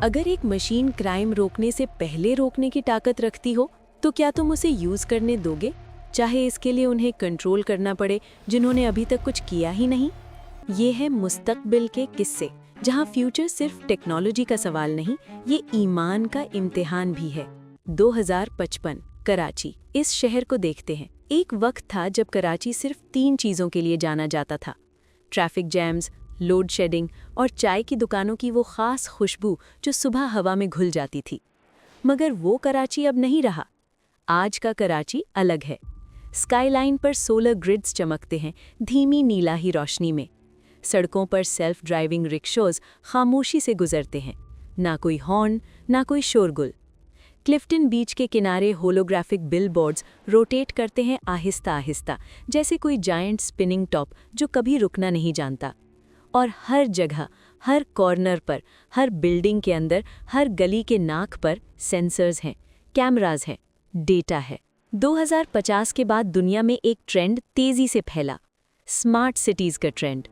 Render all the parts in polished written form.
अगर एक machine crime रोकने से पहले रोकने की ताकत रखती हो, तो क्या तुम उसे यूज करने दोगे, चाहे इसके लिए उन्हें कंट्रोल करना पड़े जिन्होंने अभी तक कुछ किया ही नहीं? ये है मुस्तकबिल के किस्से, जहां फ्यूचर सिर्फ टेक्नोलॉजी का सवाल नहीं, ये ईमान का इम्तिहान भी है। 2055 कराची, इस शहर को देखते हैं। एक वक्त था जब कराची सिर्फ 3 चीज़ों के लिए जाना जाता था: ट्रैफिक जैम्स, लोड शेडिंग और चाय की दुकानों की वो खास खुशबू जो सुबह हवा में घुल जाती थी। मगर वो कराची अब नहीं रहा। आज का कराची अलग है। स्काईलाइन पर सोलर ग्रिड्स चमकते हैं, धीमी नीलाही रोशनी में। सड़कों पर सेल्फ ड्राइविंग रिक्शोज खामोशी से गुजरते हैं, ना कोई हॉर्न, ना कोई शोरगुल। क्लिफ्टन बीच के किनारे होलोग्राफिक बिलबोर्ड्स रोटेट करते हैं आहिस्ता आहिस्ता, जैसे कोई जायंट स्पिनिंग टॉप जो कभी रुकना नहीं जानता। और हर जगह, हर कॉर्नर पर, हर बिल्डिंग के अंदर, हर गली के नाक पर सेंसर्स हैं, कैमरास हैं, डेटा है। 2050 के बाद दुनिया में एक ट्रेंड तेजी से फैला, स्मार्ट सिटीज़ का ट्रेंड।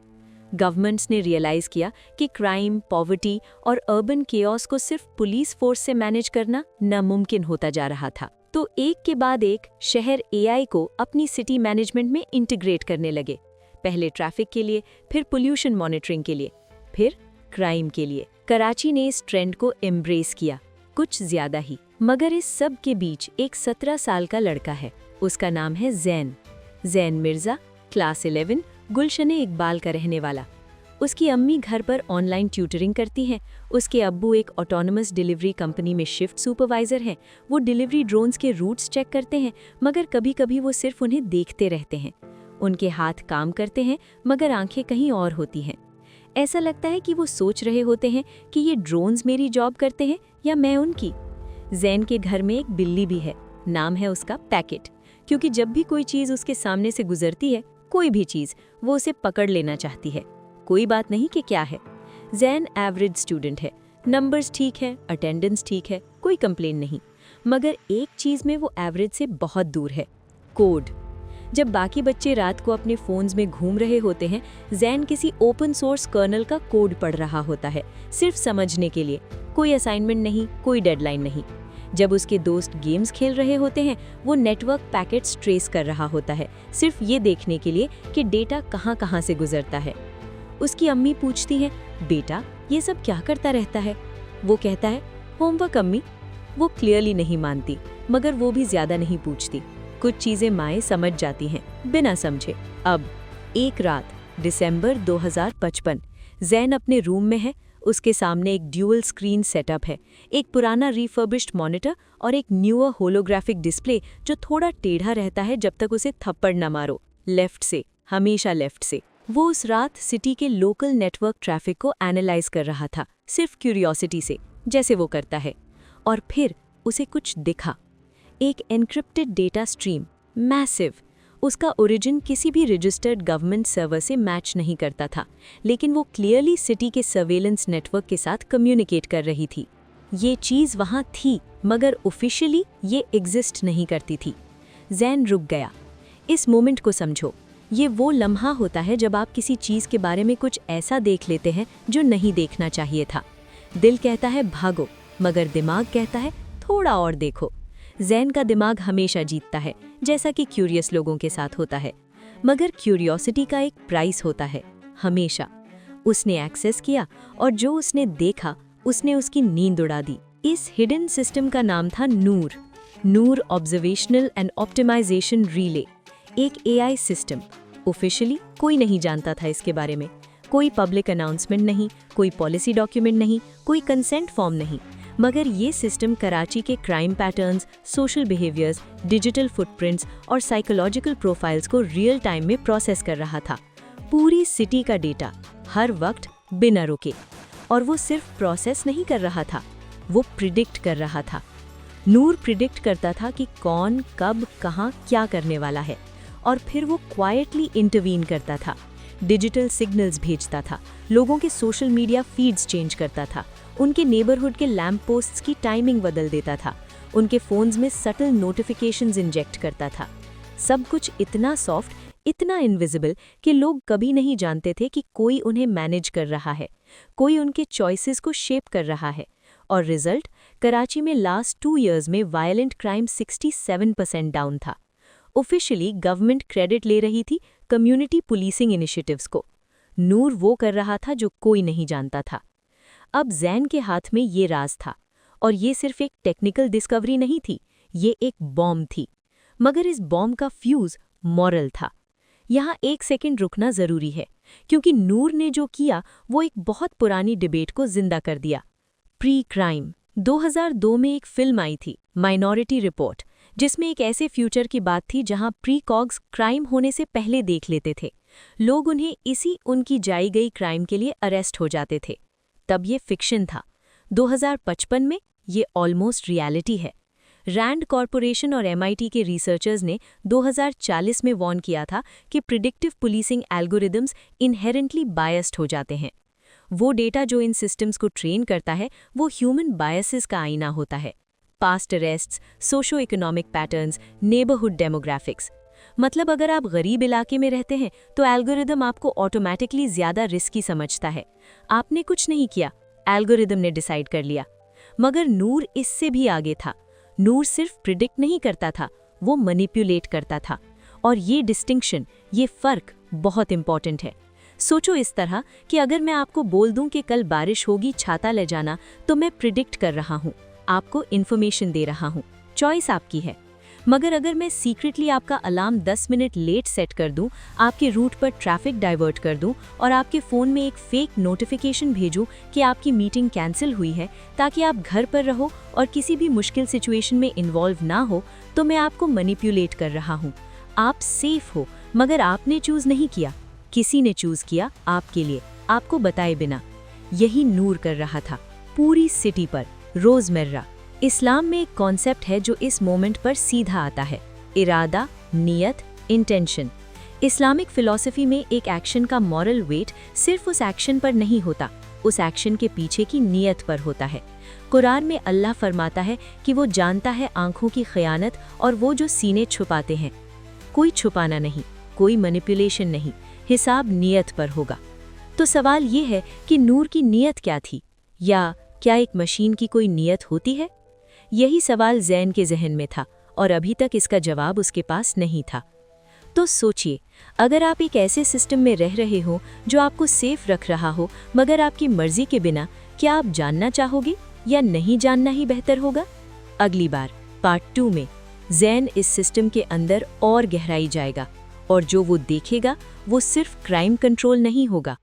गवर्नमेंट्स ने रियलाइज़ किया कि क्राइम, पॉवर्टी और अर्बन केओस को सिर्फ पुलिस फोर्स से मैनेज करना नामुमकिन होता जा रहा था। तो एक के बाद एक शहर एआई को अपनी सिटी मैनेजमेंट में इंटीग्रेट करने लगे। पहले ट्रैफिक के लिए, फिर पोल्यूशन मॉनिटरिंग के लिए, फिर क्राइम के लिए। कराची ने इस ट्रेंड को एम्ब्रेस किया, कुछ ज्यादा ही। मगर इस सब के बीच एक 17 साल का लड़का है। उसका नाम है ज़ैन मिर्ज़ा, क्लास 11, गुलशने इकबाल का रहने वाला। उसकी अम्मी घर पर ऑनलाइन ट्यूटरिंग करती हैं। उसके अब्बू एक ऑटोनमस डिलीवरी कंपनी में शिफ्ट सुपरवाइजर हैं। वो डिलीवरी ड्रोन्स के रूट्स चेक करते हैं, मगर कभी कभी वो सिर्फ उन्हें देखते रहते हैं। उनके हाथ काम करते हैं, मगर आंखें कहीं और होती हैं। ऐसा लगता है कि वो सोच रहे होते हैं कि ये ड्रोन्स मेरी जॉब करते हैं या मैं उनकी। ज़ैन के घर में एक बिल्ली भी है, नाम है उसका पैकेट, क्योंकि जब भी कोई चीज़ उसके सामने से गुजरती है, कोई भी चीज़, वो उसे पकड़ लेना चाहती है। कोई बात नहीं कि क्या है। ज़ैन एवरेज स्टूडेंट है, नंबर्स ठीक है, अटेंडेंस ठीक है, कोई कंप्लेन नहीं। मगर एक चीज़ में वो एवरेज से बहुत दूर है, कोड। जब बाकी बच्चे रात को अपने फ़ोन्स में घूम रहे होते हैं, ज़ैन किसी ओपन सोर्स कर्नल का कोड पढ़ रहा होता है, सिर्फ समझने के लिए। कोई असाइनमेंट नहीं, कोई डेडलाइन नहीं। जब उसके दोस्त गेम्स खेल रहे होते हैं, वो नेटवर्क पैकेट्स ट्रेस कर रहा होता है, सिर्फ ये देखने के लिए कि डेटा कहाँ कहाँ से गुजरता है। उसकी अम्मी पूछती है, बेटा ये सब क्या करता रहता है? वो कहता है, होमवर्क अम्मी। वो क्लियरली नहीं मानती, मगर वो भी ज़्यादा नहीं पूछती। कुछ चीज़ें माएँ समझ जाती हैं, बिना समझे। अब एक रात, दिसंबर 2055, ज़ैन अपने रूम में है। उसके सामने एक ड्यूअल स्क्रीन सेटअप है, एक पुराना रिफर्बिश्ड मॉनिटर और एक न्यूअर होलोग्राफिक डिस्प्ले जो थोड़ा टेढ़ा रहता है जब तक उसे थप्पड़ न मारो, लेफ्ट से, हमेशा लेफ्ट से। वो उस रात सिटी के लोकल नेटवर्क ट्रैफिक को एनालाइज कर रहा था, सिर्फ क्यूरियोसिटी से, जैसे वो करता है। और फिर उसे कुछ दिखा, एक एन्क्रिप्टेड डेटा स्ट्रीम, मैसिव। उसका ओरिजिन किसी भी रजिस्टर्ड गवर्नमेंट सर्वर से मैच नहीं करता था, लेकिन वो क्लियरली सिटी के सर्वेलेंस नेटवर्क के साथ कम्युनिकेट कर रही थी। ये चीज़ वहाँ थी, मगर ऑफिशियली ये एग्जिस्ट नहीं करती थी। ज़ैन रुक गया। इस मोमेंट को समझो। ये वो लम्हा होता है जब आप किसी चीज़ के बारे में कुछ ऐसा देख लेते हैं जो नहीं देखना चाहिए था। दिल कहता है भागो, मगर दिमाग कहता है थोड़ा और देखो। ज़ैन का दिमाग हमेशा जीतता है, जैसा कि क्यूरियस लोगों के साथ होता है। मगर क्यूरियोसिटी का एक प्राइस होता है, हमेशा। उसने एक्सेस किया, और जो उसने देखा, उसने उसकी नींद उड़ा दी। इस हिडन सिस्टम का नाम था नूर ऑब्जर्वेशनल एंड ऑप्टिमाइजेशन रिले, एक एआई सिस्टम। ऑफिशियली कोई नहीं जानता था इसके बारे में। कोई पब्लिक अनाउंसमेंट नहीं, कोई पॉलिसी डॉक्यूमेंट नहीं, कोई कंसेंट फॉर्म नहीं। मगर ये सिस्टम कराची के crime patterns, social behaviours, digital footprints और साइकोलॉजिकल प्रोफाइल्स को रियल टाइम में प्रोसेस कर रहा था। पूरी सिटी का डेटा, हर वक्त, बिना रुके। और वो सिर्फ प्रोसेस नहीं कर रहा था, वो प्रिडिक्ट कर रहा था। नूर प्रिडिक्ट करता था कि कौन, कब, कहाँ, क्या करने वाला है। और फिर वो क्वाइटली इंटरवीन करता था, डिजिटल सिग्नल्स भेजता था, लोगों के सोशल मीडिया फीड्स चेंज करता था, उनके नेबरहुड के लैंप पोस्ट्स की टाइमिंग बदल देता था, उनके फ़ोन्स में सटल नोटिफिकेशंस इंजेक्ट करता था। सब कुछ इतना सॉफ्ट, इतना इनविजिबल कि लोग कभी नहीं जानते थे कि कोई उन्हें मैनेज कर रहा है, कोई उनके चॉइसेस को शेप कर रहा है। और रिजल्ट, कराची में लास्ट 2 इयर्स में वायलेंट क्राइम 67% डाउन था। ऑफिशियली गवर्नमेंट क्रेडिट ले रही थी कम्युनिटी पुलिसिंग इनिशिएटिव्स को। नूर वो कर रहा था जो कोई नहीं जानता था। अब जैन के हाथ में ये राज था, और ये सिर्फ एक टेक्निकल डिस्कवरी नहीं थी, ये एक बॉम्ब थी। मगर इस बॉम्ब का फ्यूज मॉरल था। यहाँ 1 सेकंड रुकना जरूरी है, क्योंकि नूर ने जो किया वो एक बहुत पुरानी डिबेट को जिंदा कर दिया। प्री क्राइम 2002 में एक फिल्म आई थी, माइनॉरिटी रिपोर्ट, जिसमें एक ऐसे फ्यूचर की बात थी जहां प्री-कॉग्स क्राइम होने से पहले देख लेते थे। लोग उन्हें इसी उनकी जाई गई क्राइम के लिए अरेस्ट हो जाते थे। तब ये फिक्शन था। 2055 में ये ऑलमोस्ट रियलिटी है। रैंड कॉरपोरेशन और MIT के रिसर्चर्स ने 2040 में वार्न किया था कि predictive policing algorithms inherently biased हो जाते हैं। वो डेटा जो इन सिस्टम्स को ट्रेन करता है वो ह्यूमन बायसेस का आईना होता है। Past अरेस्ट्स, socio economic patterns, neighbourhood demographics. मतलब अगर आप गरीब इलाके में रहते हैं तो एल्गोरिदम आपको ऑटोमेटिकली ज़्यादा रिस्की समझता है। आपने कुछ नहीं किया, एल्गोरिदम ने डिसाइड कर लिया। मगर नूर इससे भी आगे था। नूर सिर्फ प्रिडिक्ट नहीं करता था, वो मैनिपुलेट करता था। और ये डिस्टिंक्शन, ये फ़र्क बहुत इंपॉर्टेंट है। सोचो इस तरह कि अगर मैं आपको बोल दूं कि कल बारिश होगी, छाता ले जाना, तो मैं प्रिडिक्ट कर रहा हूं, आपको इन्फॉर्मेशन दे रहा हूं, चॉइस आपकी है। मगर अगर मैं सीक्रेटली आपका अलार्म 10 मिनट लेट सेट कर दूं, आपके रूट पर ट्रैफिक डाइवर्ट कर दूं और आपके फ़ोन में एक फेक नोटिफिकेशन भेजूं कि आपकी मीटिंग कैंसिल हुई है ताकि आप घर पर रहो और किसी भी मुश्किल सिचुएशन में इन्वॉल्व ना हो, तो मैं आपको मैनिपुलेट कर रहा हूं। आप सेफ हो, मगर आपने चूज़ नहीं किया, किसी ने चूज़ किया आपके लिए, आपको बताए बिना। यही नूर कर रहा था, पूरी सिटी पर, रोज़मर्रा। इस्लाम में एक कॉन्सेप्ट है जो इस मोमेंट पर सीधा आता है, इरादा, नियत, इंटेंशन। इस्लामिक फ़िलॉसफी में एक एक्शन का मॉरल वेट सिर्फ उस एक्शन पर नहीं होता, उस एक्शन के पीछे की नियत पर होता है। कुरान में अल्लाह फरमाता है कि वो जानता है आंखों की खयानत और वो जो सीने छुपाते हैं। कोई छुपाना नहीं, कोई मैनिपुलेशन नहीं, हिसाब नियत पर होगा। तो सवाल ये है कि नूर की नियत क्या थी, या क्या एक मशीन की कोई नियत होती है? यही सवाल जैन के जहन में था और अभी तक इसका जवाब उसके पास नहीं था। तो सोचिए, अगर आप एक ऐसे सिस्टम में रह रहे हो जो आपको सेफ रख रहा हो मगर आपकी मर्जी के बिना, क्या आप जानना चाहोगे या नहीं जानना ही बेहतर होगा? अगली बार पार्ट 2 में जैन इस सिस्टम के अंदर और गहराई जाएगा, और जो वो देखेगा वो सिर्फ क्राइम कंट्रोल नहीं होगा,